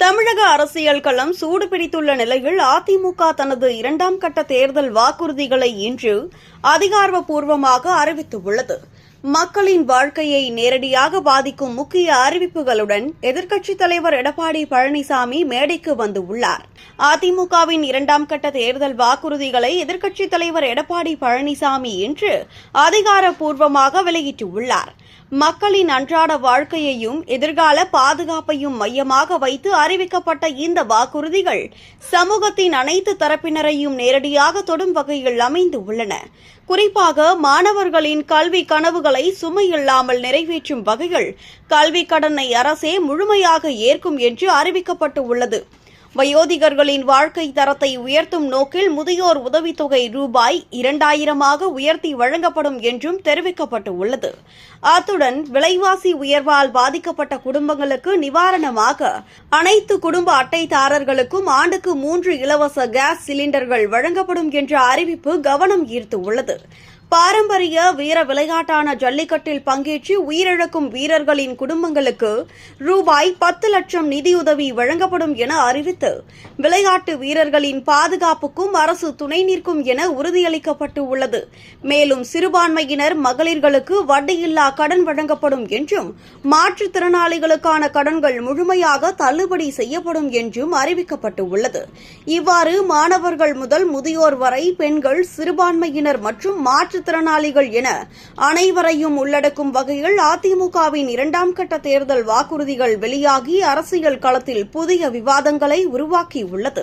தமிழக அரசியல் களம் சூடுபிடித்துள்ள நிலையில் அதிமுக தனது இரண்டாம் கட்ட தேர்தல் வாக்குறுதிகளை இன்று அதிகாரப்பூர்வமாக அறிவித்துள்ளது. மக்களின் வாழ்க்கையை நேரடியாக பாதிக்கும் முக்கிய அறிவிப்புகளுடன் எதிர்க்கட்சித் தலைவர் எடப்பாடி பழனிசாமி மேடைக்கு வந்துள்ளார். அதிமுகவின் இரண்டாம் கட்ட தேர்தல் வாக்குறுதிகளை எதிர்க்கட்சித் தலைவர் எடப்பாடி பழனிசாமி இன்று அதிகாரப்பூர்வமாக வெளியிட்டுள்ளார். மக்களின் அன்றாட வாழ்க்கையையும் எதிர்கால பாதுகாப்பையும் மையமாக வைத்து அறிவிக்கப்பட்ட இந்த வாக்குறுதிகள் சமூகத்தின் அனைத்து தரப்பினரையும் நேரடியாக தொடும் வகையில் அமைந்துள்ளன. குறிப்பாக மாணவர்களின் கல்வி கனவுகளை சுமையில்லாமல் நிறைவேற்றும் வகையில் கல்விக் கடனை அரசே முழுமையாக ஏற்கும் என்று அறிவிக்கப்பட்டுள்ளது. வயோதிகர்களின் வாழ்க்கை தரத்தை உயர்த்தும் நோக்கில் முதியோர் உதவித்தொகை ரூபாய் 2000 உயர்த்தி வழங்கப்படும் என்றும் தெரிவிக்கப்பட்டுள்ளது. அத்துடன் விலைவாசி உயர்வால் பாதிக்கப்பட்ட குடும்பங்களுக்கு நிவாரணமாக அனைத்து குடும்ப அட்டைதாரர்களுக்கும் ஆண்டுக்கு 3 இலவச கேஸ் சிலிண்டர்கள் வழங்கப்படும் என்ற அறிவிப்பு கவனம் ஈர்த்துள்ளது. பாரம்பரிய வீர விளையாட்டான ஜல்லிக்கட்டில் பங்கேற்று உயிரிழக்கும் வீரர்களின் குடும்பங்களுக்கு ரூபாய் 10 லட்சம் நிதியுதவி வழங்கப்படும் என அறிவித்து விளையாட்டு வீரர்களின் பாதுகாப்புக்கும் அரசு துணை நிற்கும் என உறுதியளிக்கப்பட்டுள்ளது. மேலும் சிறுபான்மையினர் மகளிர்களுக்கு வட்டியில்லா கடன் வழங்கப்படும் என்றும் மாற்றுத்திறனாளிகளுக்கான கடன்கள் முழுமையாக தள்ளுபடி செய்யப்படும் என்றும் அறிவிக்கப்பட்டுள்ளது. இவ்வாறு மாணவர்கள் முதல் முதியோர் வரை பெண்கள், சிறுபான்மையினர் மற்றும் மாற்றுத்திறனாளிகள் என அனைவரையும் உள்ளடக்கும் வகையில் அதிமுகவின் இரண்டாம் கட்ட தேர்தல் வாக்குறுதிகள் வெளியாகி அரசியல் களத்தில் புதிய விவாதங்களை உருவாக்கியுள்ளது.